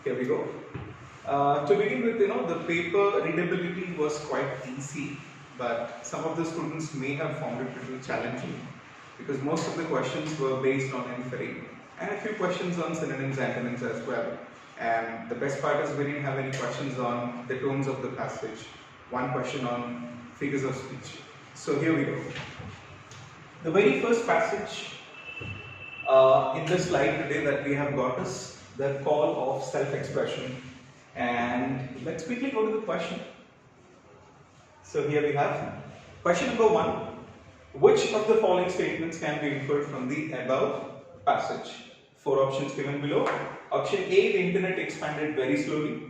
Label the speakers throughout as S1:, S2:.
S1: here we go. To begin with, the paper readability was quite easy, but some of the students may have found it a little challenging because most of the questions were based on inferring and a few questions on synonyms, antonyms as well. And the best part is we didn't have any questions on the tones of the passage, one question on figures of speech. So here we go. The very first passage in this slide today that we have got is the call of self-expression. And let's quickly go to the question. So here we have question number 1. Which of the following statements can be inferred from the above passage? 4 options given below. Option A, the internet expanded very slowly.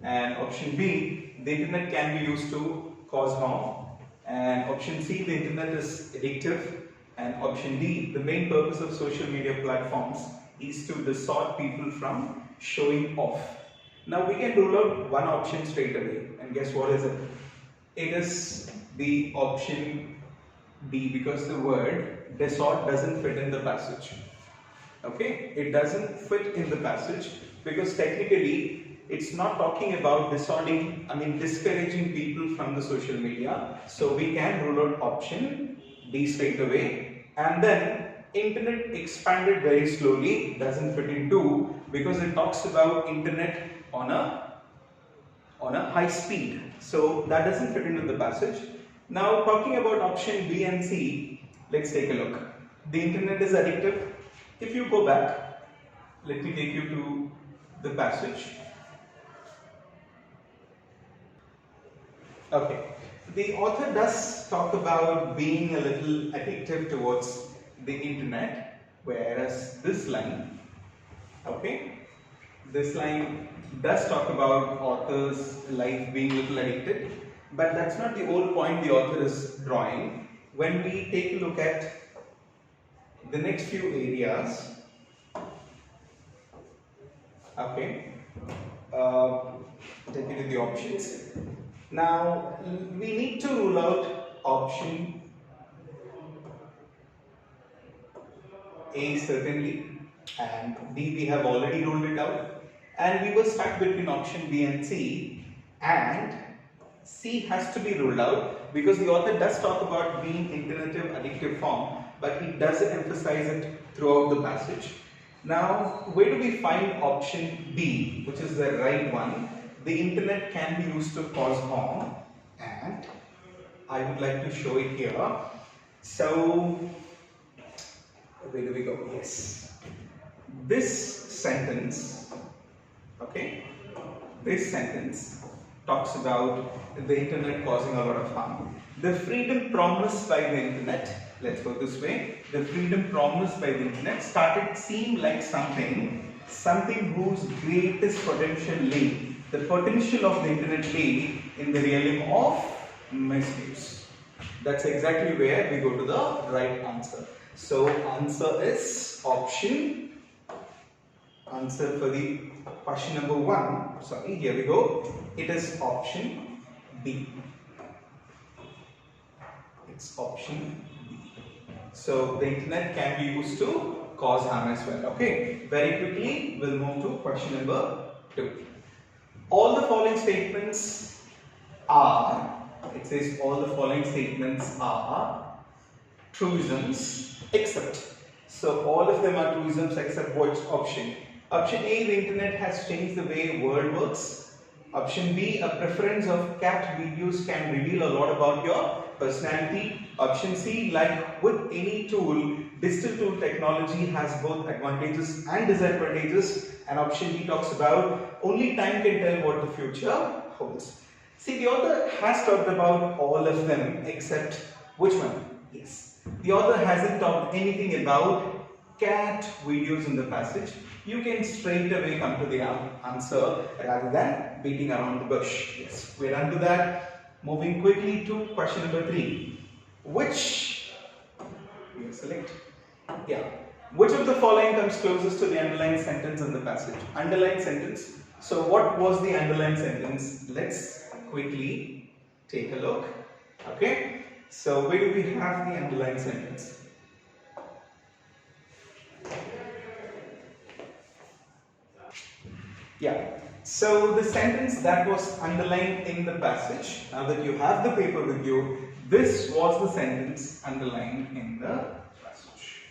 S1: And option B, the internet can be used to cause harm. And option C, the internet is addictive. And option D, the main purpose of social media platforms is to distort people from showing off. Now we can rule out one option straight away, and guess what is it? It is the option D, because the word distort doesn't fit in the passage. Okay, it doesn't fit in the passage because technically it's not talking about discouraging people from the social media. So we can rule out option D straight away. And then internet expanded very slowly doesn't fit into, because it talks about internet on a high speed. So that doesn't fit into the passage. Now talking about option B and C, let's take a look. The internet is addictive. If you go back, let me take you to the passage. Okay. The author does talk about being a little addictive towards the internet, whereas this line, this line does talk about author's life being a little addicted, but that's not the whole point the author is drawing. When we take a look at the next few areas, take it to the options. Now we need to rule out option A certainly, and B we have already ruled it out, and we were stuck between option B and C, and C has to be ruled out because the author does talk about being internetive addictive form, but he doesn't emphasize it throughout the passage. Now where do we find option B, which is the right one? The internet can be used to cause harm, and I would like to show it here. So where do we go? Yes, this sentence, this sentence talks about the internet causing a lot of harm. The freedom promised by the internet, let's go this way, the freedom promised by the internet started seem like something whose greatest potential lay, the potential of the internet lay in the realm of misuse. That's exactly where we go to the right answer. So answer is answer for the question number 1, sorry, here we go. It is option B. It's option B. So the internet can be used to cause harm as well. Okay, very quickly we'll move to question number 2. All the following statements are, it says all the following statements are truisms except. So all of them are truisms except which option? Option A, the internet has changed the way world works. Option B, a preference of cat videos can reveal a lot about your personality. Option C, like with any tool, digital tool technology has both advantages and disadvantages. And option D talks about only time can tell what the future holds. See, the author has talked about all of them except which one? Yes, the author hasn't talked anything about cat videos in the passage. You can straight away come to the answer rather than beating around the bush. Yes, we're done to that. Moving quickly to question number 3. Which of the following comes closest to the underlined sentence in the passage? Underlined sentence. So what was the underlined sentence? Let's quickly take a look. Okay, so where do we have the underlined sentence? Yeah, So the sentence that was underlined in the passage, now that you have the paper with you, this was the sentence underlined in the passage.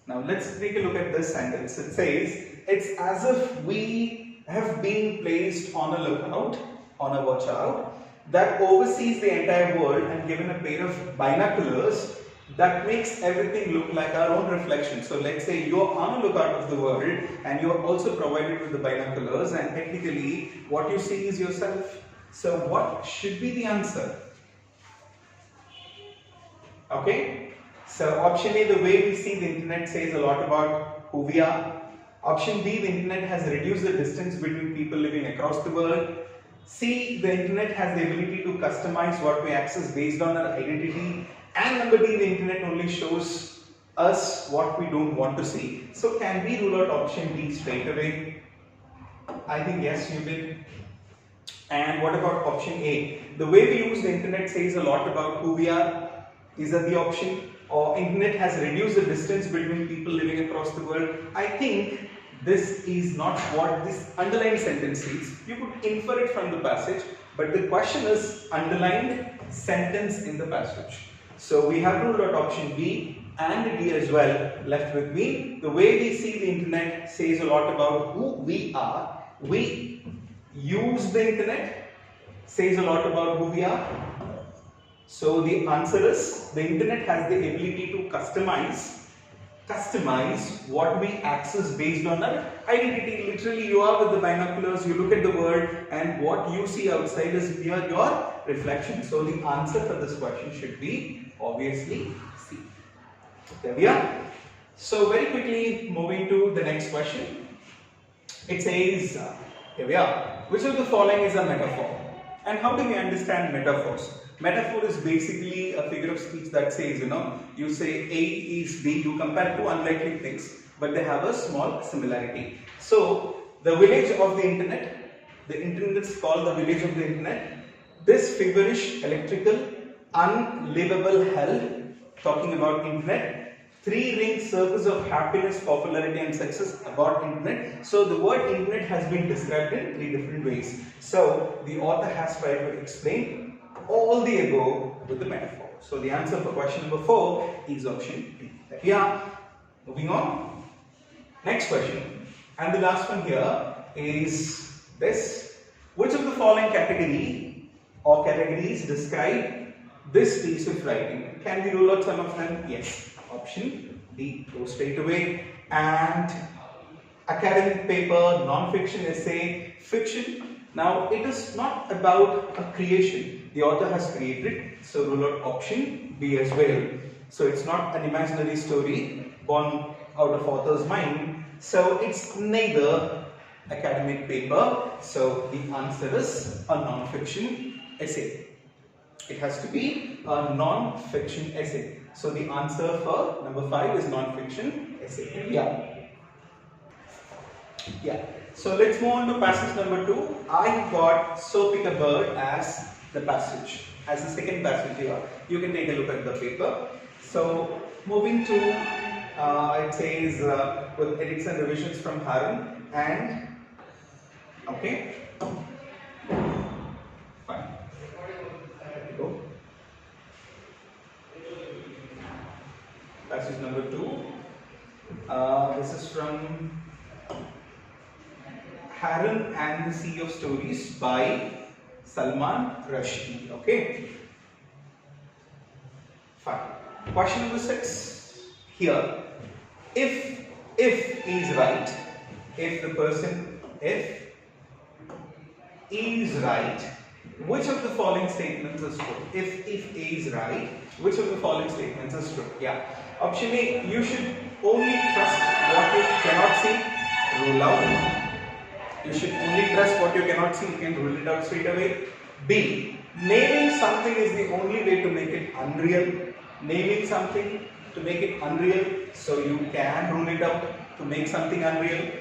S1: Now let's take a look at this sentence. It says, it's as if we have been placed on a lookout, on a watch out, that oversees the entire world and given a pair of binoculars that makes everything look like our own reflection. So let's say you're on a lookout of the world and you're also provided with the binoculars, and technically what you see is yourself. So what should be the answer? Okay, so option A, the way we see the internet says a lot about who we are. Option B, the internet has reduced the distance between people living across the world. C, the internet has the ability to customize what we access based on our identity. And number D, the internet only shows us what we don't want to see. So can we rule out option D straight away? I think yes, you did. And what about option A? The way we use the internet says a lot about who we are. Is that the option? Or internet has reduced the distance between people living across the world. I think this is not what this underlined sentence says. You could infer it from the passage, but the question is underlined sentence in the passage. So we have ruled out option B and D as well. Left with me. The way we see the internet says a lot about who we are. We use the internet says a lot about who we are. So the answer is the internet has the ability to customize what we access based on our identity. Literally, you are with the binoculars, you look at the world, and what you see outside is your reflection. So the answer for this question should be obviously C. There we are. So very quickly moving to the next question. It says, here we are. Which of the following is a metaphor? And how do we understand metaphors? Metaphor is basically a figure of speech that says, you say A is B, you compare two unlikely things, but they have a small similarity. So, the village of the internet is called the village of the internet. This figurish, electrical, unlivable hell, talking about internet. Three-ring circus of happiness, popularity and success about internet. So, the word internet has been described in three different ways. So, the author has tried to explain all the above with the metaphor. So the answer for question number 4 is option B. Yeah. Moving on. Next question. And the last one here is this. Which of the following category or categories describe this piece of writing? Can we rule out some of them? Yes. Option D. Go straight away. And academic paper, non-fiction, essay, fiction. Now it is not about a creation. The author has created, so rule out option B as well. So it's not an imaginary story born out of author's mind. So it's neither academic paper. So the answer is a non-fiction essay. It has to be a non-fiction essay. So the answer for number 5 is non-fiction essay. Yeah. So let's move on to passage number 2. I have got So Pick a Bird as the passage, as the second passage here. You can take a look at the paper. So moving to, it says with edits and revisions from Harun and, okay, fine. There we go. Passage number 2. This is from Harun and the Sea of Stories by Salman Rushdie. Okay. Fine. Question number 6. Here, if is right, if is right, which of the following statements is true? If A is right, which of the following statements is true? Yeah. Option A, you should only trust what you cannot see. Rule out. You should only trust what you cannot see. You can rule it out straight away. B, naming something is the only way to make it unreal. Naming something to make it unreal, so you can rule it out to make something unreal.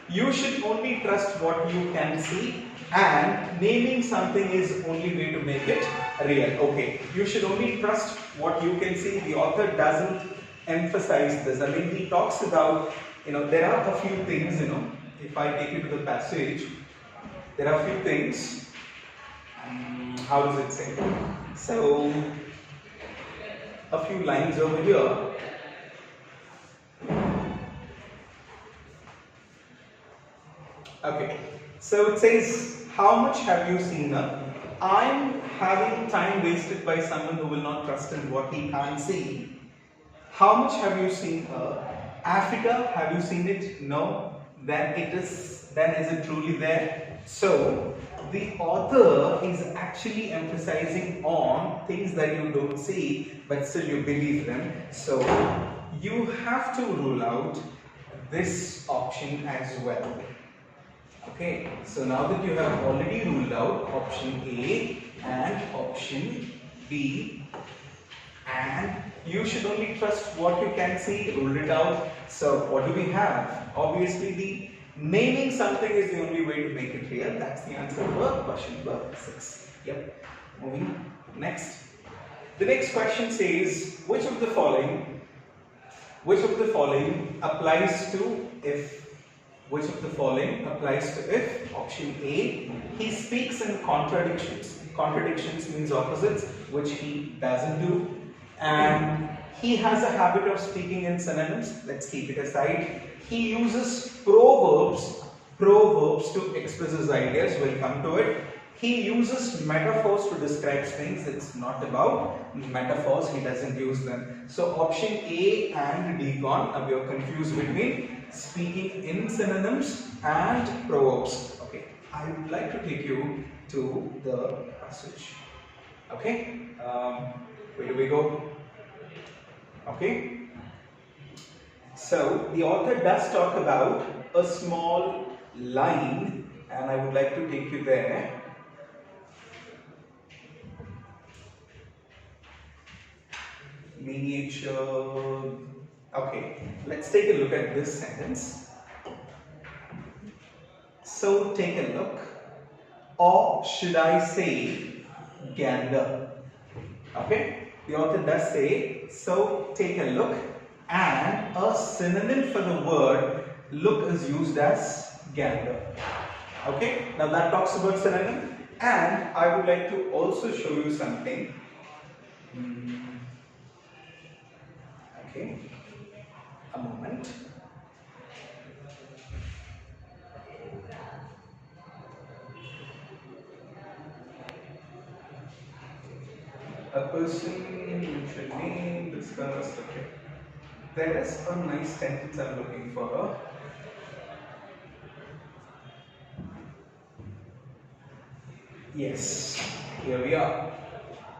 S1: You should only trust what you can see, and naming something is only way to make it real. Okay, you should only trust what you can see. The author doesn't emphasize this. I mean, he talks about, there are a few things, if I take you to the passage, there are a few things. How does it say? So, a few lines over here. Okay, so it says, how much have you seen her? I'm having time wasted by someone who will not trust in what he can't see. How much have you seen her? Africa, have you seen it? No. Then is it truly there? So, the author is actually emphasizing on things that you don't see, but still you believe them. So, you have to rule out this option as well. Okay, so now that you have already ruled out option A and option B, and you should only trust what you can see, ruled it out. So what do we have? Obviously the naming something is the only way to make it real. That's the answer for question number 6. Yep. Moving next. The next question says, which of the following applies to if? Which of the following applies to if? Option A, he speaks in contradictions. Contradictions means opposites, which he doesn't do. And he has a habit of speaking in synonyms. Let's keep it aside. He uses proverbs to express his ideas. We'll come to it. He uses metaphors to describe things. It's not about metaphors. He doesn't use them. So option A and D gone. We are confused between speaking in synonyms and proverbs. Okay, I would like to take you to the passage. Okay, where do we go? Okay, so the author does talk about a small line, and I would like to take you there. Miniature. Okay, let's take a look at this sentence. So take a look, or should I say gander? Okay, the author does say, so take a look, and a synonym for the word look is used as gander. Okay, now that talks about synonym, and I would like to also show you something. Okay, a moment. A person should name, discuss. Okay, there is a nice sentence I'm looking for. Yes, here we are.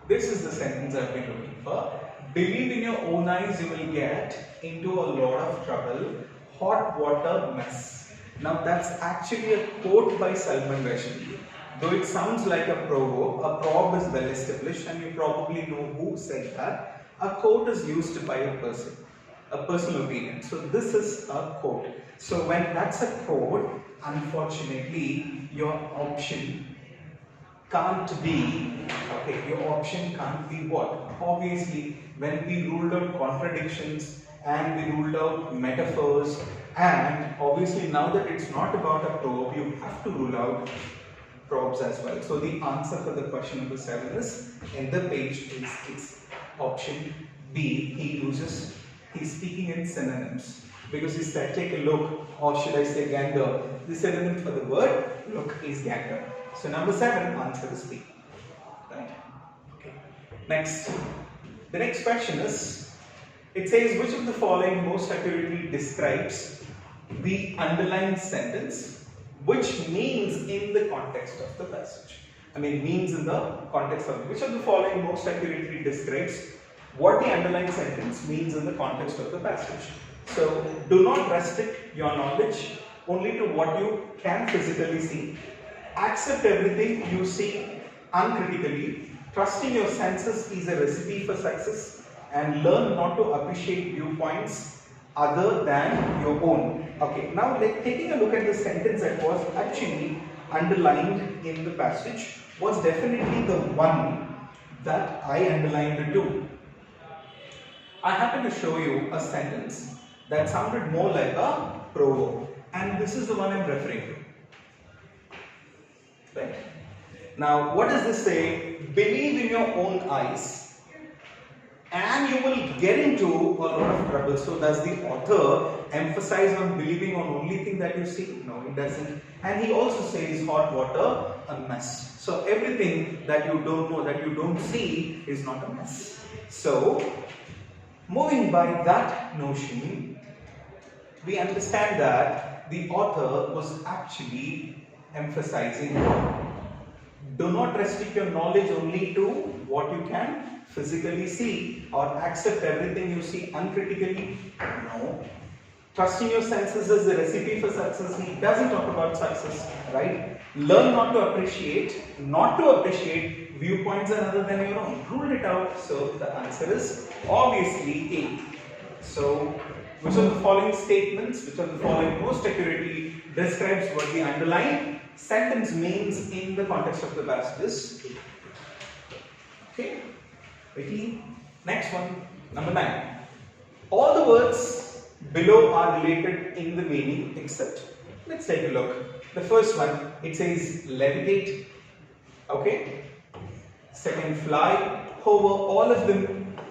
S1: This is the sentence I've been looking for. Believe in your own eyes, you will get into a lot of trouble. Hot water mess. Now that's actually a quote by Salman Rushdie. Though it sounds like a proverb is well established, and you probably know who said that. A quote is used by a person, a personal opinion. So this is a quote. So when that's a quote, unfortunately, your option can't be, okay, your option can't be what? Obviously, when we ruled out contradictions and we ruled out metaphors, and obviously now that it's not about a proverb, you have to rule out proverbs as well. So the answer for the question number 7 is, in the page is it's option B. He's speaking in synonyms, because he said take a look, or should I say gander. The synonym for the word look is gander. So number 7, answer is B. Right? Okay. Next. The next question is, it says which of the following most accurately describes the underlined sentence, which means in the context of the passage. I mean means in the context of which of the following most accurately describes what the underlined sentence means in the context of the passage. So do not restrict your knowledge only to what you can physically see. Accept everything you see uncritically. Trusting your senses is a recipe for success, and learn not to appreciate viewpoints other than your own. Okay, now taking a look at the sentence that was actually underlined in the passage was definitely the one that I underlined too. I happen to show you a sentence that sounded more like a proverb, and this is the one I'm referring to. Right? Now, what does this say? Believe in your own eyes and you will get into a lot of trouble. So does the author emphasize on believing on only thing that you see? No, he doesn't. And he also says hot water, a mess. So everything that you don't know, that you don't see is not a mess. So, moving by that notion, we understand that the author was actually emphasizing, do not restrict your knowledge only to what you can physically see or accept everything you see uncritically. No. Trusting your senses is the recipe for success. He doesn't talk about success, right? Learn not to appreciate viewpoints are other than your own. Rule it out. So the answer is obviously A. So, which of the following statements, which of the following most accurately describes what the underlying sentence means in the context of the passages? Okay, quickly. Next one, number 9. All the words below are related in the meaning except. Let's take a look. The first one, it says levitate. Okay. Second, fly, hover.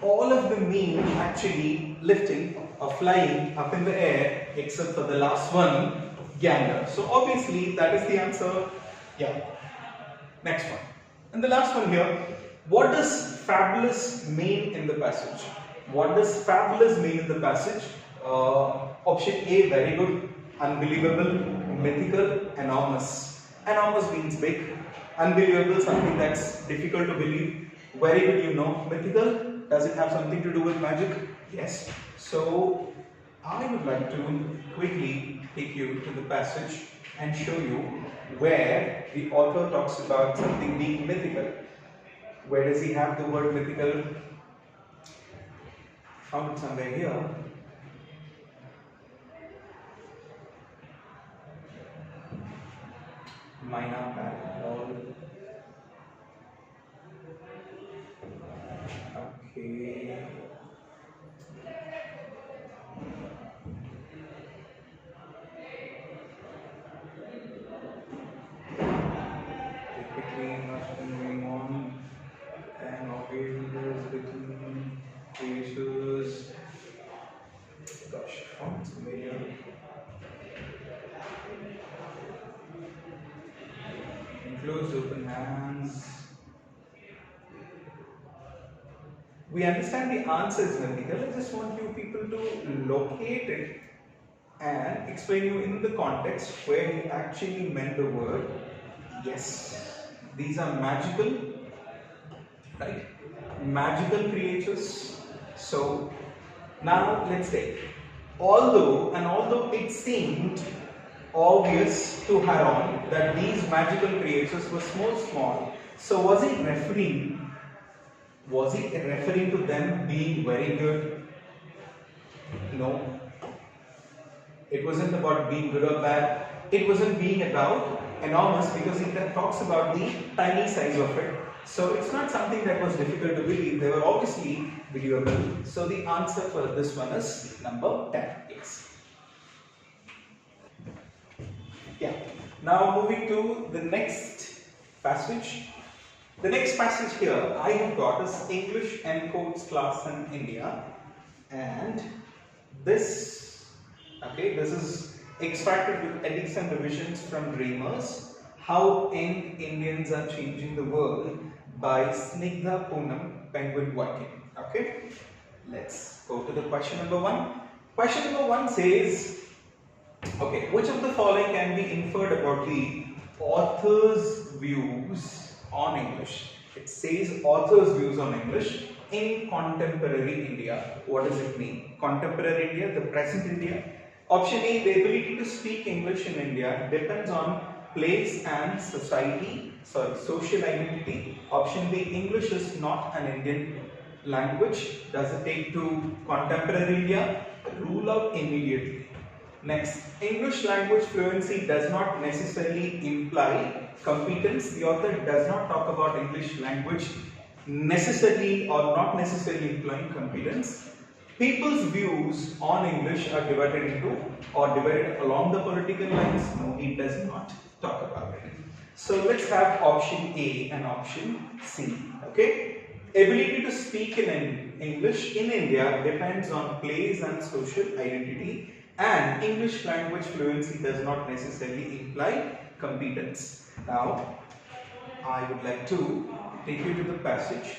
S1: All of them mean actually lifting or flying up in the air, except for the last one, gander. So obviously that is the answer. Yeah. Next one. And the last one here. What does fabulous mean in the passage? What does fabulous mean in the passage? Option A, very good. Unbelievable, mythical, enormous. Enormous means big. Unbelievable, something that's difficult to believe. Very good, you know. Mythical, does it have something to do with magic? Yes. So, I would like to quickly take you to the passage and show you where the author talks about something being mythical. Where does he have the word mythical? Found it somewhere here. Minor parallel. Okay. Between what's going on and occasions between creatures. Gosh, found somewhere here. Close open hands. We understand the answer is mythical. I just want you people to locate it and explain you in the context where he actually meant the word. Yes, these are magical, right? Magical creatures. So now let's take. Although it seemed obvious to Haron that these magical creatures were small. So was he referring to them being very good? No. It wasn't about being good or bad. It wasn't being about enormous because he talks about the tiny size of it. So it's not something that was difficult to believe. They were obviously believable. So the answer for this one is number 10. Yes. Yeah. Now moving to the next passage. The next passage here I have got is English Encodes class in India, and this is extracted with edits and revisions from Dreamers, How Young Indians Are Changing the World by Snigdha Poonam, Penguin Viking. Okay, let's go to the question number 1. Question number 1 says, okay, which of the following can be inferred about the author's views on English? It says author's views on English in contemporary India. What does it mean? Contemporary India, the present India. Option A, the ability to speak English in India depends on place and social identity. Option B, English is not an Indian language. Does it take to contemporary India? Rule out immediately. Next, English language fluency does not necessarily imply competence. The author does not talk about English language necessarily or not necessarily implying competence. People's views on English are divided along the political lines. No, he does not talk about it. So let's have option A and option C. Okay. Ability to speak in English in India depends on place and social identity, and English language fluency does not necessarily imply competence. Now, I would like to take you to the passage.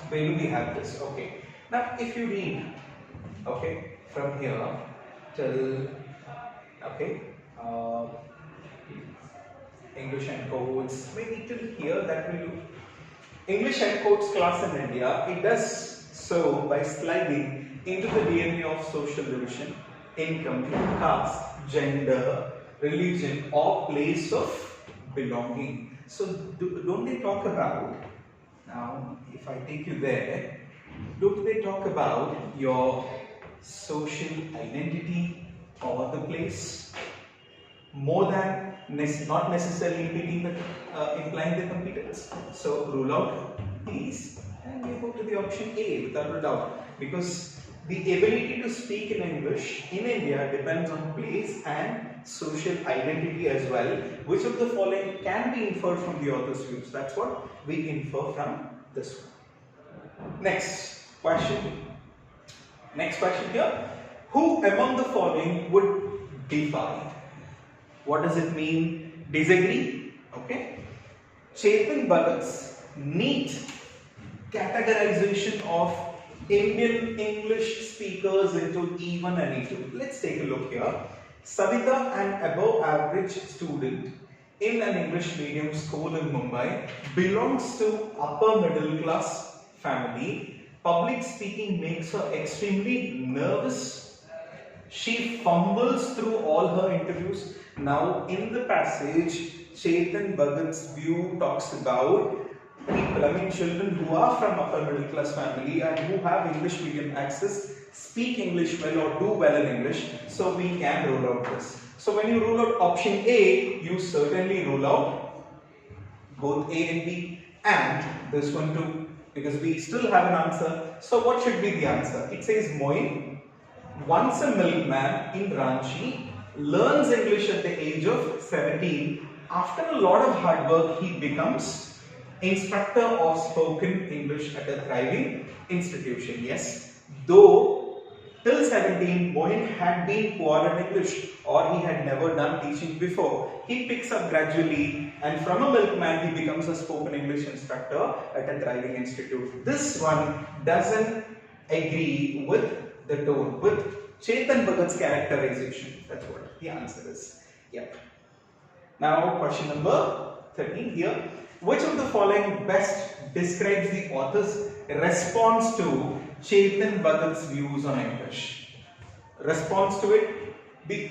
S1: Where do we have this? Okay. Now, if you read, okay, from here till, okay, English and codes, maybe till here, that will do. English and codes class in India, it does so by sliding into the DNA of social division, income, caste, gender, religion, or place of belonging. So, don't they talk about, now if I take you there, don't they talk about your social identity or the place more than not necessarily implying the competence? So rule out these and we go to the option A without a doubt, because the ability to speak in English in India depends on place and social identity as well. Which of the following can be inferred from the author's views? That's what we infer from this one. Next question. Next question here. Who among the following would defy? What does it mean? Disagree? Okay. Chetan Bhagat's neat categorization of Indian English speakers into E1 and E2. Let's take a look here. Savita, an above average student in an English medium school in Mumbai, belongs to upper middle class family. Public speaking makes her extremely nervous. She fumbles through all her interviews. Now, in the passage, Chetan Bhagat's view talks about people, children who are from upper middle class family and who have English medium access, speak English well or do well in English. So, we can rule out this. So, when you rule out option A, you certainly rule out both A and B and this one too, because we still have an answer. So, what should be the answer? It says Moin, once a milkman in Ranchi, learns English at the age of 17. After a lot of hard work, he becomes instructor of spoken English at a thriving institution. Yes, though till 17, Mohin had been poor in English or he had never done teaching before. He picks up gradually and from a milkman, he becomes a spoken English instructor at a thriving institute. This one doesn't agree with the tone, with Chetan Bhagat's characterization. That's what the answer is. Yep. Now, question number 13 here. Which of the following best describes the author's response to Chetan Bhagat's views on English? Response to it.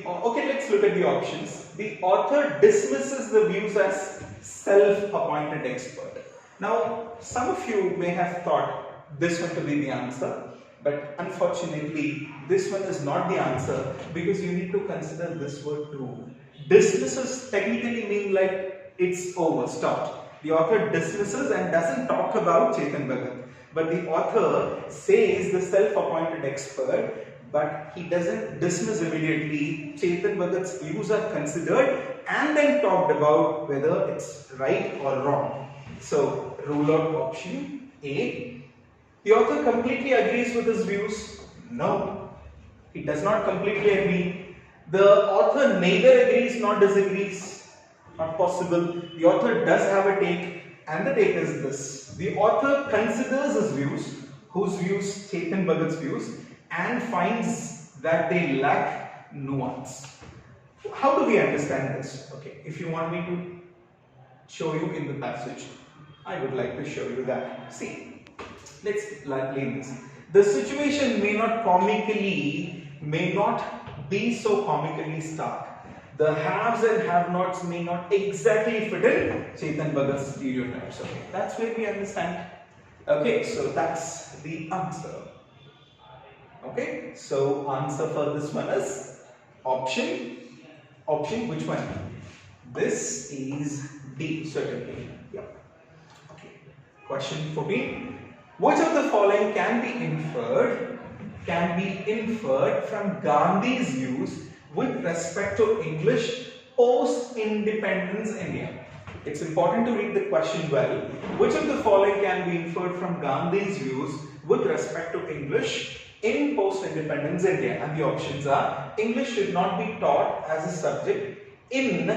S1: Okay, let's look at the options. The author dismisses the views as self-appointed expert. Now, some of you may have thought this one to be the answer. But unfortunately, this one is not the answer because you need to consider this word too. Dismisses technically mean like it's over, stopped. The author dismisses and doesn't talk about Chetan Bhagat. But the author says the self-appointed expert, but he doesn't dismiss immediately. Chetan Bhagat's views are considered and then talked about whether it's right or wrong. So, rule out option A. The author completely agrees with his views? No, he does not completely agree. The author neither agrees nor disagrees. Not possible. The author does have a take, and the take is this. The author considers his views, whose views, Chetan Bhagat's views, and finds that they lack nuance. How do we understand this? Okay, if you want me to show you in the passage, I would like to show you that. See. Let's learn this. The situation may not be so comically stark. The haves and have-nots may not exactly fit in Chetan Bhagat's stereotypes. Okay, that's where we understand. Okay, so that's the answer. Okay, so answer for this one is option which one? This is D, certainly. Yeah. Okay. Question 14. Which of the following can be inferred from Gandhi's views with respect to English post-independence India? It's important to read the question well. Which of the following can be inferred from Gandhi's views with respect to English in post-independence India? And the options are: English should not be taught as a subject in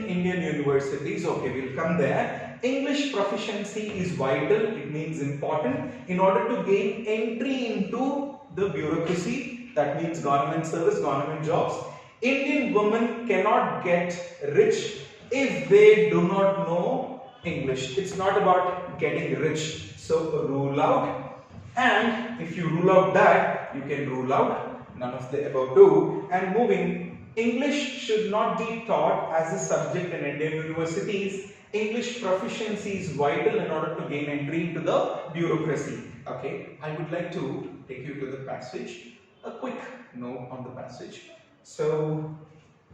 S1: Indian universities. Okay, we'll come there. English proficiency is vital, it means important, in order to gain entry into the bureaucracy, that means government service, government jobs. Indian women cannot get rich if they do not know English. It's not about getting rich. So rule out. And if you rule out that, you can rule out none of the above two. And moving, English should not be taught as a subject in Indian universities. English proficiency is vital in order to gain entry into the bureaucracy. Okay, I would like to take you to the passage. A quick note on the passage. So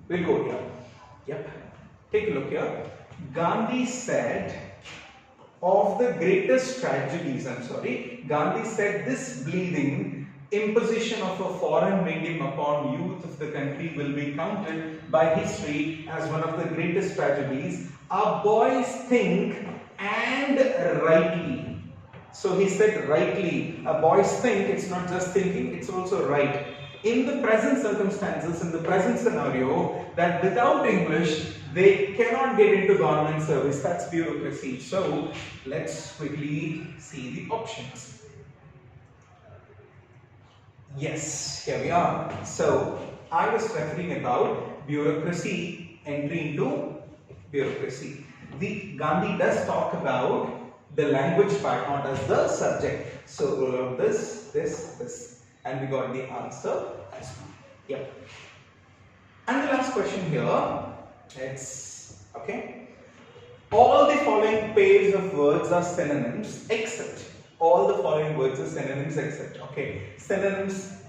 S1: we'll go here. Yep. Take a look here. Gandhi said of the greatest tragedies, Gandhi said this bleeding imposition of a foreign medium upon youth of the country will be counted by history as one of the greatest tragedies. Our boys think, and rightly. So he said rightly. Our boys think, it's not just thinking, it's also right. In the present circumstances, in the present scenario, that without English, they cannot get into government service. That's bureaucracy. So let's quickly see the options. Yes, here we are. So I was referring about bureaucracy, entry into bureaucracy. The Gandhi does talk about the language part, not as the subject. So roll out this, this, and we got the answer as well. Yep. And the last question here, it's okay. All the following pairs of words are synonyms except. All the following words are synonyms except. Okay. Synonyms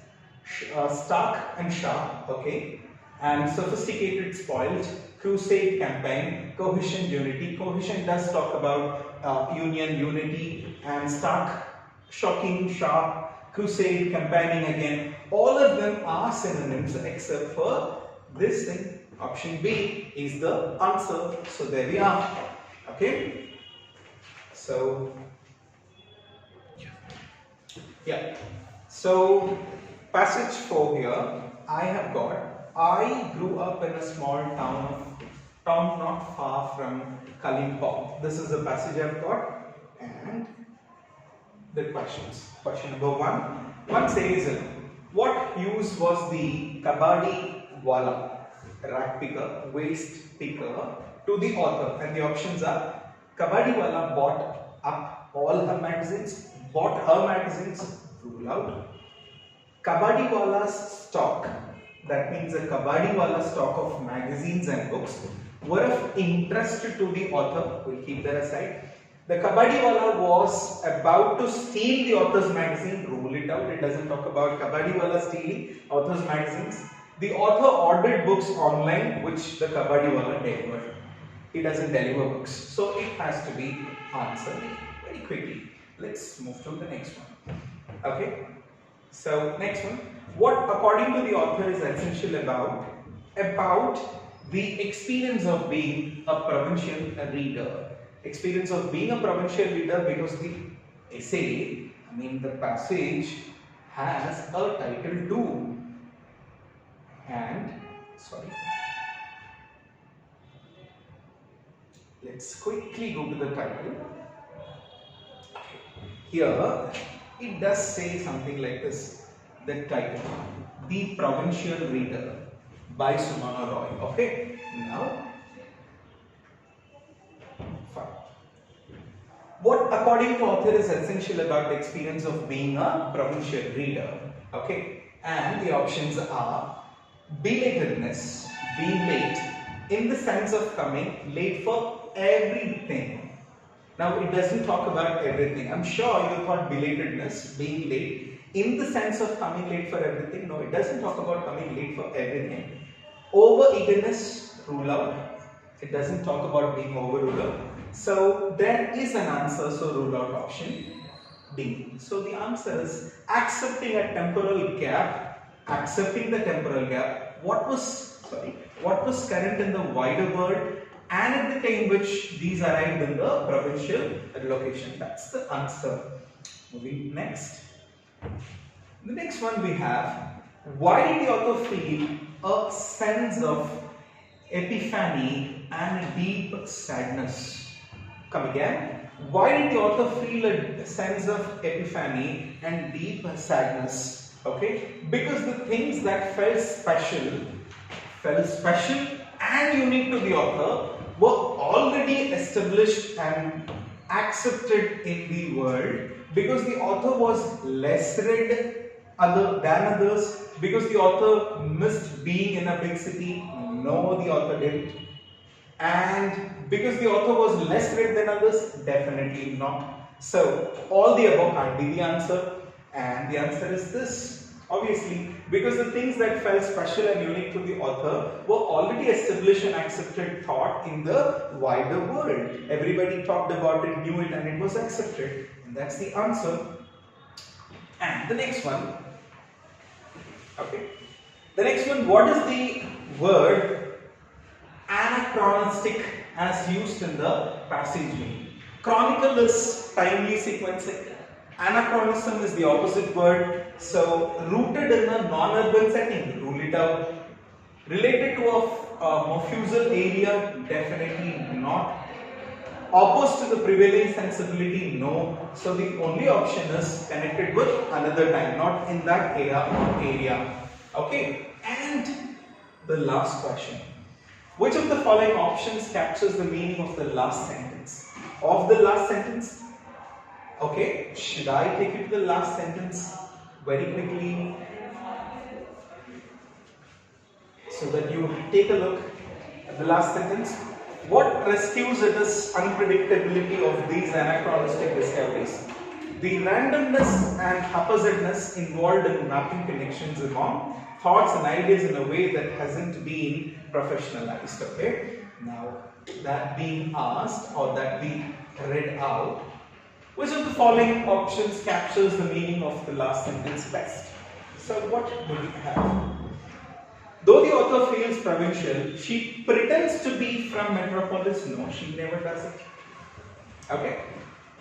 S1: stark and sharp. Okay. And sophisticated, spoiled, crusade, campaign, cohesion, unity. Cohesion does talk about union, unity, and stark, shocking, sharp, crusade, campaigning again. All of them are synonyms except for this thing. Option B is the answer. So there we are. Okay. So yeah. So passage 4 here, I have got, I grew up in a small town not far from Kalimpong. This is the passage I've got, and the questions. Question number 1. One says, what use was the kabadi wala, rack picker, waste picker, to the author? And the options are: kabadi wala bought up all her magazines, bought her magazines, rule out. Kabadi wala's stock, that means a kabadi wala stock of magazines and books, were of interest to the author. We'll keep that aside. The kabadi wala was about to steal the author's magazine. Rule it out. It doesn't talk about kabadi wala stealing author's magazines. The author ordered books online, which the kabadi wala delivered. He doesn't deliver books, so it has to be answered very quickly. Let's move to the next one. Okay. So next one. What, according to the author, is essential about the experience of being a provincial reader? Experience of being a provincial reader, because the essay, the passage has a title too. And let's quickly go to the title. Here it does say something like this. The title, The Provincial Reader by Sumana Roy. Okay, now what, according to author, is essential about the experience of being a provincial reader? Okay, and the options are: belatedness, being late, in the sense of coming late for everything. Now it doesn't talk about everything. I'm sure you thought belatedness, being late, in the sense of coming late for everything. No, it doesn't talk about coming late for everything. Over eagerness, rule out. It doesn't talk about being overruler. So there is an answer, so rule out option D. So the answer is accepting a temporal gap. Accepting the temporal gap. What was what was current in the wider world and at the time which these arrived in the provincial location. That's the answer. Moving next. The next one we have, why did the author feel a sense of epiphany and deep sadness? Come again. Why did the author feel a sense of epiphany and deep sadness? Okay, because the things that felt special and unique to the author were already established and accepted in the world, because the author was less read than others, because the author missed being in a big city. No, the author didn't. And because the author was less read than others, definitely not. So all the above can't be the answer, and the answer is this. Obviously, because the things that felt special and unique to the author were already established and accepted thought in the wider world. Everybody talked about it, knew it, and it was accepted. And that's the answer. And the next one. Okay. The next one, what is the word anachronistic as used in the passage mean? Chronicle is timely sequencing. Anachronism is the opposite word. So, rooted in a non-urban setting, rule it out. Related to a mofusal area, definitely not. Opposed to the prevailing sensibility, no. So, the only option is connected with another time, not in that era or area. Okay, and the last question. Which of the following options captures the meaning of the last sentence? Of the last sentence? Okay, should I take it to the last sentence very quickly so that you take a look at the last sentence? What rescues it is unpredictability of these anachronistic discoveries. The randomness and haphazardness involved in mapping connections among thoughts and ideas in a way that hasn't been professionalized. Okay, now that being asked or that being read out, which of the following options captures the meaning of the last sentence best? So what do we have? Though the author feels provincial, she pretends to be from metropolis. No, she never does it. Okay.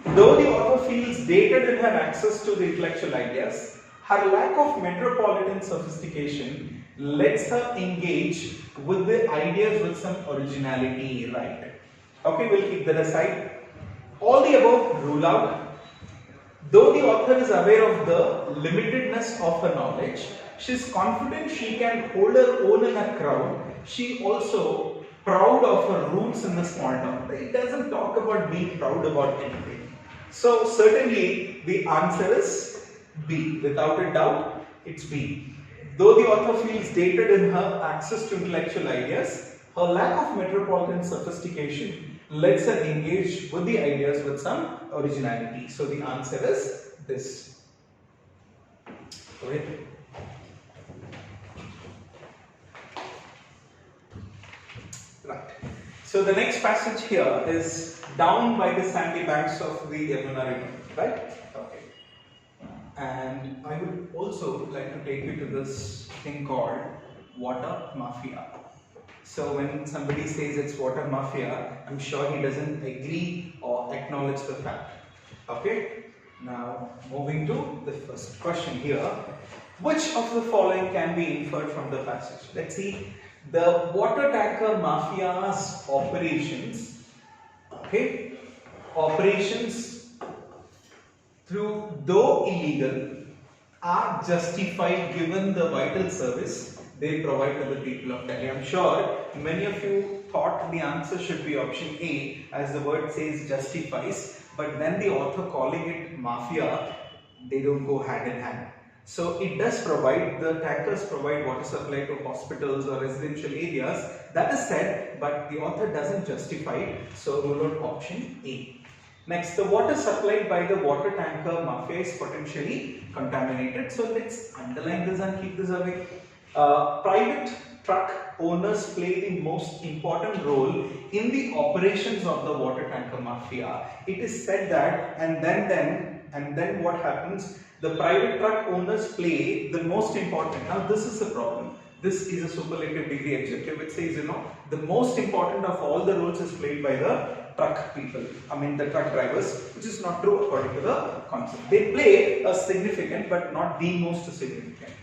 S1: Though the author feels dated in her access to the intellectual ideas, her lack of metropolitan sophistication lets her engage with the ideas with some originality, right? Okay, we'll keep that aside. All the above rule out. Though the author is aware of the limitedness of her knowledge, she is confident she can hold her own in a crowd. She also proud of her roots in the small town. It doesn't talk about being proud about anything. So certainly the answer is B. Without a doubt, it's B. Though the author feels dated in her access to intellectual ideas, her lack of metropolitan sophistication lets her engage with the ideas with some originality. So the answer is this. Wait. Right. So the next passage here is down by the sandy banks of the Yamuna River, right? Okay. And I would also like to take you to this thing called water mafia. So when somebody says it's water mafia, I'm sure he doesn't agree or acknowledge the fact. Okay? Now, moving to the first question here. Which of the following can be inferred from the passage? Let's see. The water tanker mafia's operations, okay, operations though illegal, are justified given the vital service they provide to the people of Delhi. I'm sure many of you thought the answer should be option A, as the word says justifies, but then the author calling it mafia, they don't go hand in hand. So it does provide, the tankers provide water supply to hospitals or residential areas. That is said, but the author doesn't justify it, so rule out option A. Next, the water supplied by the water tanker mafia is potentially contaminated. So let's underline this and keep this away. Private truck owners play the most important role in the operations of the water tanker mafia. It is said that, and then what happens? The private truck owners play the most important. Now this is the problem. this is a superlative degree adjective which says, the most important of all the roles is played by the truck people, the truck drivers, which is not true according to the concept. They play a significant but not the most significant.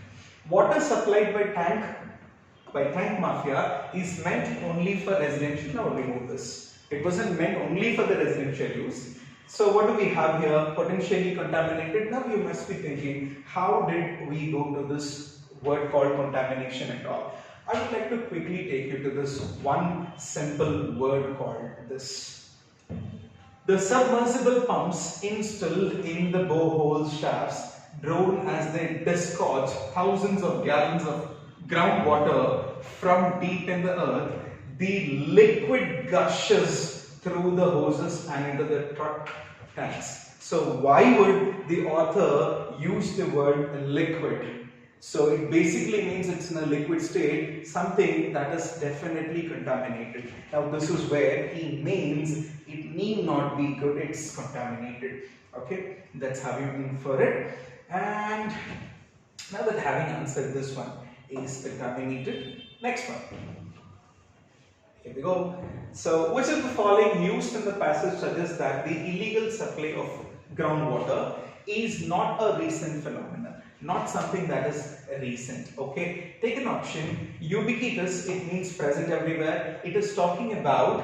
S1: Water supplied by tank mafia is meant only for residential. Now remove this. It wasn't meant only for the residential use. So what do we have here? Potentially contaminated. Now you must be thinking, how did we go to this word called contamination at all? I would like to quickly take you to this one simple word called this. The submersible pumps installed in the borehole shafts drone as they disgorge thousands of gallons of groundwater from deep in the earth. The liquid gushes through the hoses and into the truck tanks. So why would the author use the word liquid? So it basically means it's in a liquid state, something that is definitely contaminated. Now this is where he means it need not be good, it's contaminated. Okay, that's how you infer it. And now that having answered this one is contaminated, next one. Here we go. So which of the following used in the passage suggests that the illegal supply of groundwater is not a recent phenomenon? Not something that is recent. Okay, take an option. Ubiquitous, it means present everywhere. It is talking about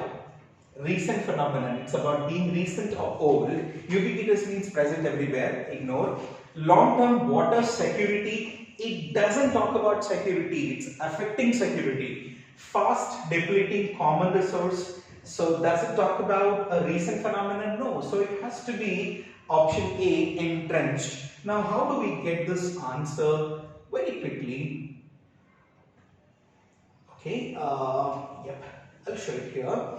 S1: recent phenomenon. It's about being recent or old. Ubiquitous means present everywhere. Ignore. Long-term water security, it doesn't talk about security. It's affecting security. Fast depleting common resource. So does it talk about a recent phenomenon? No. So it has to be option A, entrenched. Now, how do we get this answer very quickly? Okay, yep, I'll show it here.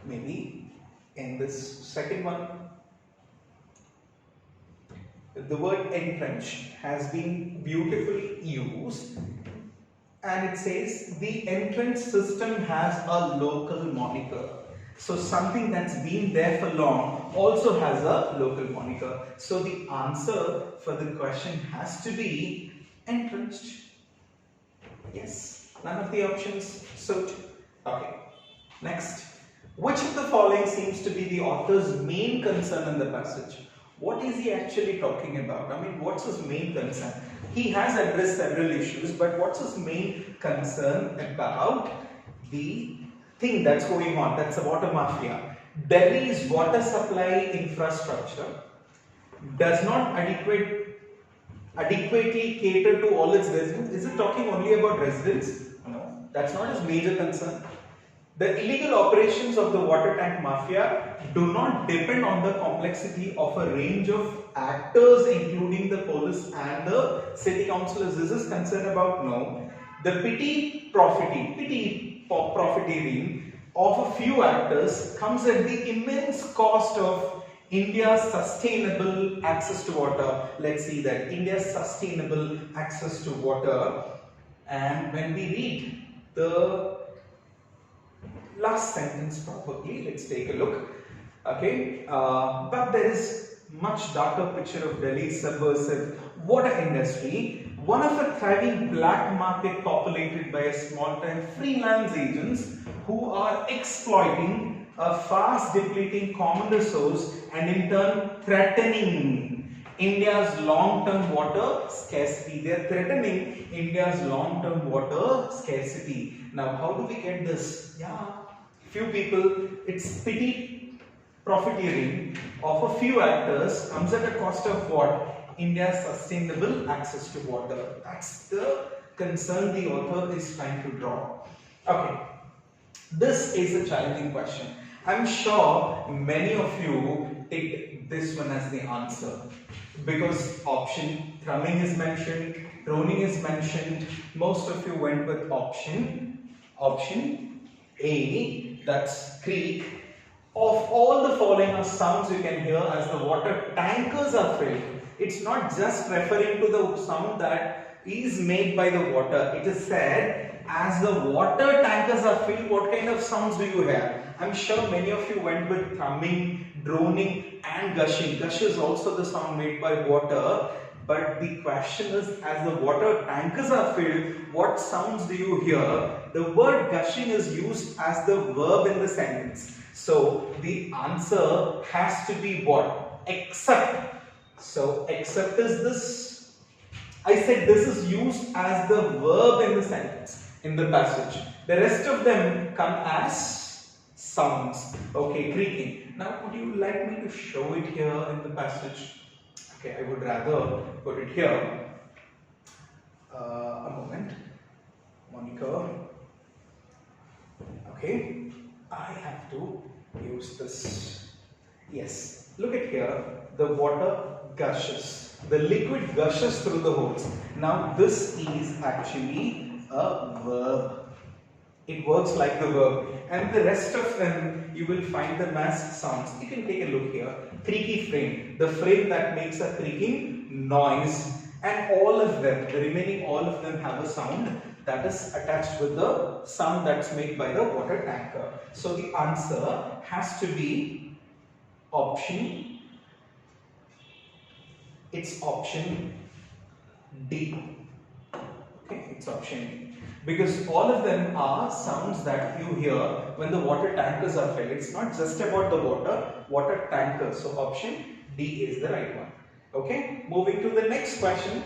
S1: Maybe in this second one, the word entrenched has been beautifully used. And it says the entrance system has a local moniker. So something that's been there for long also has a local moniker. So the answer for the question has to be entrenched. Yes, none of the options suit. Okay, next. Which of the following seems to be the author's main concern in the passage? What is he actually talking about? What's his main concern? He has addressed several issues, but what's his main concern about the thing that's going on? That's the water mafia. Delhi's water supply infrastructure does not adequately cater to all its residents. Is it talking only about residents? No, that's not his major concern. The illegal operations of the water tank mafia do not depend on the complexity of a range of actors, including the police and the city councillors. This is concerned about? No. The petty profiteering of a few actors comes at the immense cost of India's sustainable access to water. Let's see that. India's sustainable access to water. And when we read the last sentence properly, let's take a look. Okay, but there is much darker picture of Delhi's subversive water industry, one of a thriving black market populated by a small-time freelance agents who are exploiting a fast depleting common resource and in turn threatening India's long-term water scarcity. They are threatening India's long-term water scarcity. Now, how do we get this? Yeah, few people, it's petty profiteering of a few actors comes at a cost of what? India's sustainable access to water. That's the concern the author is trying to draw. Okay, this is a challenging question. I'm sure many of you take this one as the answer because option thrumming is mentioned, droning is mentioned. Most of you went with option A, that's creek. Of all the following sounds you can hear as the water tankers are filled. It's not just referring to the sound that is made by the water. It is said as the water tankers are filled, what kind of sounds do you hear? I'm sure many of you went with thrumming, droning and gushing. Gush is also the sound made by water. But the question is, as the water tankers are filled, what sounds do you hear? The word gushing is used as the verb in the sentence. So the answer has to be what? Except. So except is this. I said this is used as the verb in the sentence, in the passage. The rest of them come as sounds. Okay, creaking. Now would you like me to show it here in the passage? Okay, I would rather put it here. A moment. Monica. Okay, I have to use this. Yes, look at here. The water gushes. The liquid gushes through the holes. Now this is actually a verb. It works like the verb. And the rest of them, you will find them as sounds. You can take a look here. Creaky frame. The frame that makes a creaking noise. And all of them, the remaining all of them have a sound that is attached with the sound that's made by the water tanker. So the answer has to be option. It's option D. Okay, it's option D. Because all of them are sounds that you hear when the water tankers are filled. It's not just about the water tankers. So option D is the right one. Okay, moving to the next question.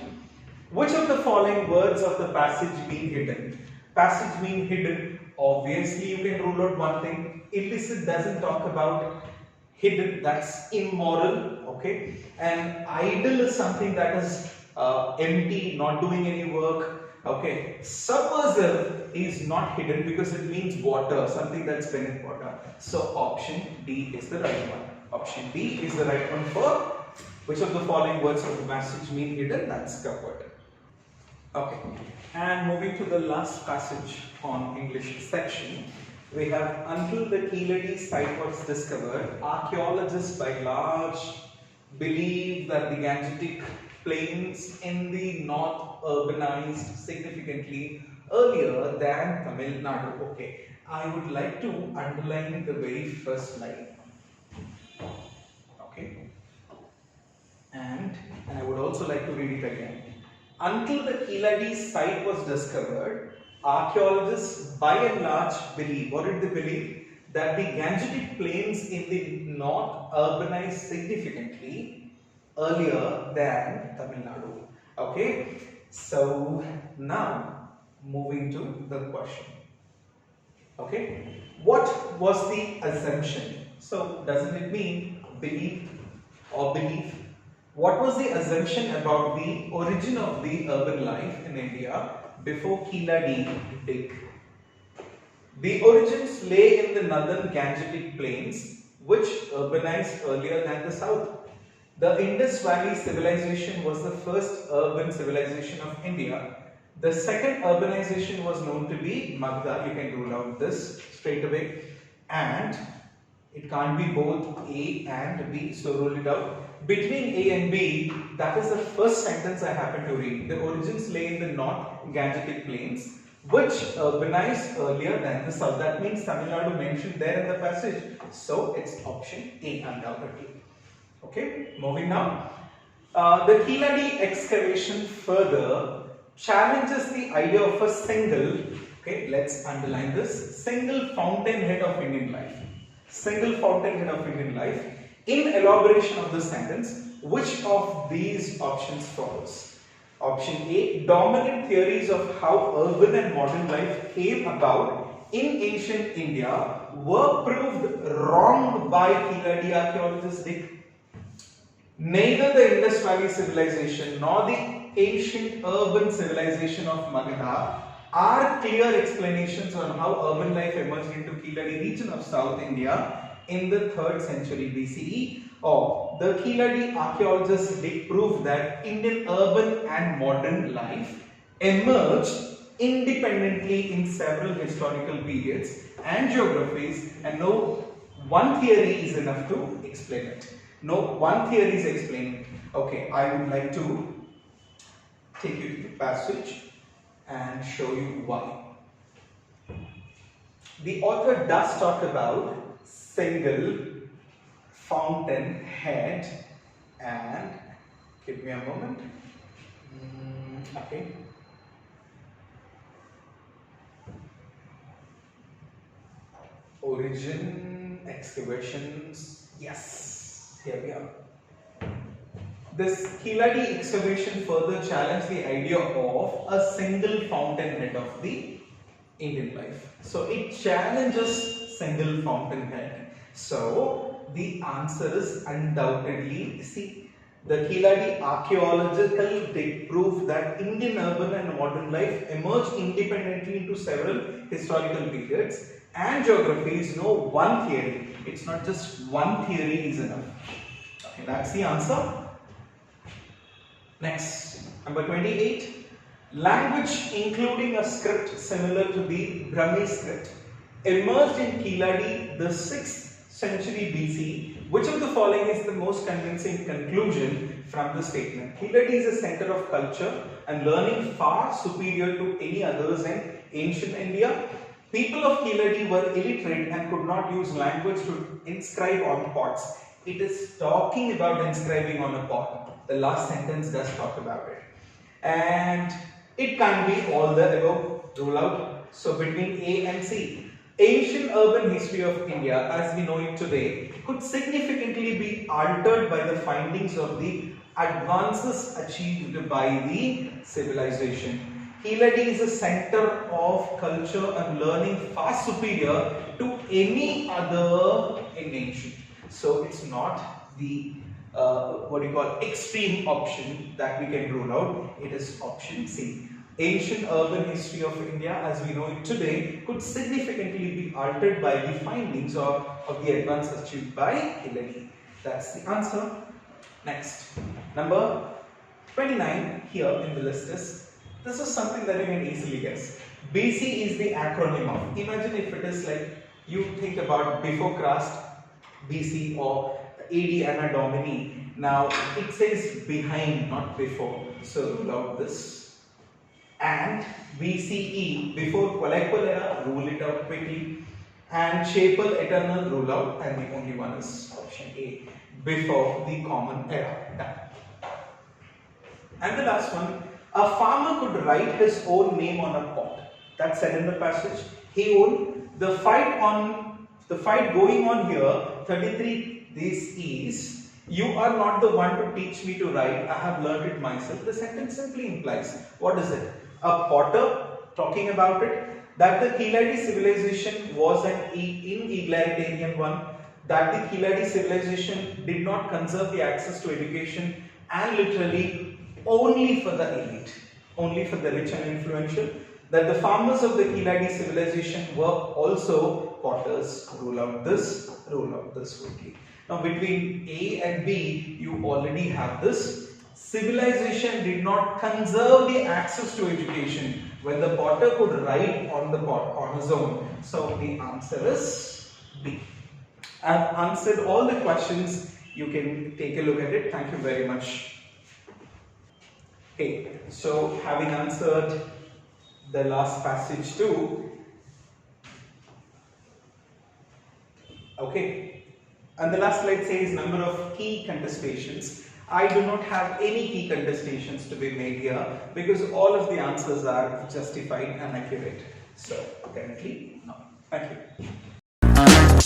S1: Which of the following words of the passage mean hidden? Passage mean hidden. Obviously, you can rule out one thing. Illicit doesn't talk about hidden. That's immoral. Okay, and idle is something that is empty, not doing any work. Okay, subversive is not hidden because it means water, something that's beneath water. So option D is the right one. Option D is the right one for which of the following words of the passage mean hidden. That's covered. Okay, and moving to the last passage on English section, we have until the Keeladi site was discovered, archaeologists by large believe that the Gangetic plains in the north urbanized significantly earlier than Tamil Nadu. Okay, I would like to underline the very first line. Okay, and I would also like to read it again. Until the Keeladi site was discovered, archaeologists by and large believe, what did they believe? That the Gangetic plains in the north urbanized significantly earlier than Tamil Nadu. Okay, so now moving to the question. Okay, what was the assumption? So doesn't it mean belief or belief? What was the assumption about the origin of the urban life in India before Keeladi dig? The origins lay in the northern Gangetic plains, which urbanized earlier than the south. The Indus Valley civilization was the first urban civilization of India. The second urbanization was known to be Magda. You can rule out this straight away. And it can't be both A and B, so rule it out. Between A and B, that is the first sentence I happen to read. The origins lay in the north Gangetic plains, which urbanized earlier than the south. That means Tamil Nadu mentioned there in the passage. So it's option A undoubtedly. Okay, moving now. The Keeladi excavation further challenges the idea of a single, okay, let's underline this, single fountainhead of Indian life. Single fountainhead of Indian life. In elaboration of the sentence, which of these options follows? Option A, dominant theories of how urban and modern life came about in ancient India were proved wrong by Keeladi archaeologists. Neither the Indus Valley civilization nor the ancient urban civilization of Magadha are clear explanations on how urban life emerged into Keeladi region of South India in the 3rd century BCE. Or the Keeladi archaeologists did prove that Indian urban and modern life emerged independently in several historical periods and geographies, and no one theory is enough to explain it. No one theory is explaining it. Okay, I would like to take you to the passage and show you why. the author does talk about single fountain head, and give me a moment. Okay. Origin, excavations, yes, here we are. This Kiladi excavation further challenged the idea of a single fountainhead of the Indian life. So it challenges single fountainhead. So the answer is undoubtedly C. The Kiladi archaeological dig proof that Indian urban and modern life emerged independently into several historical periods and geography is no one theory. It's not just one theory is enough. Okay, that's the answer. Next, number 28. Language including a script similar to the Brahmi script emerged in Kiladi the 6th century BC. Which of the following is the most convincing conclusion from the statement? Kiladi is a center of culture and learning far superior to any others in ancient India. People of Kiladi were illiterate and could not use language to inscribe on pots. It is talking about inscribing on a pot. The last sentence does talk about it. And it can't be all the above. Rule out. So between A and C. Ancient urban history of India as we know it today could significantly be altered by the findings of the advances achieved by the civilization. Kiladi is a center of culture and learning far superior to any other in ancient. So it's not the extreme option that we can rule out. It is option C. Ancient urban history of India as we know it today could significantly be altered by the findings of the advance achieved by Kiladi. That's the answer. Next, number 29 here in the list is, this is something that you can easily guess. BC is the acronym of, imagine if it is like you think about before Christ, BC, or AD Anno Domini. Now it says behind, not before. So rule out this. And BCE, before Colloquial era, rule it out quickly. And Chapel Eternal, rule out. And the only one is option A, before the Common Era. Done. And the last one, a farmer could write his own name on a pot. That's said in the passage. He owned the fight going on here. 33. This is, you are not the one to teach me to write. I have learned it myself. The sentence simply implies, what is it? A potter talking about it. That the Kiladi civilization was an egalitarian one. That the Kiladi civilization did not conserve the access to education and literally only for the elite, only for the rich and influential. That the farmers of the Kiladi civilization were also potters. Rule out this quickly. Now between A and B, you already have this. Civilization did not conserve the access to education when the potter could write on the pot on his own. So the answer is B. I have answered all the questions. You can take a look at it. Thank you very much. Okay, so having answered the last passage too, okay, and the last slide says number of key contestations. I do not have any key contestations to be made here because all of the answers are justified and accurate. So currently, no. Thank you.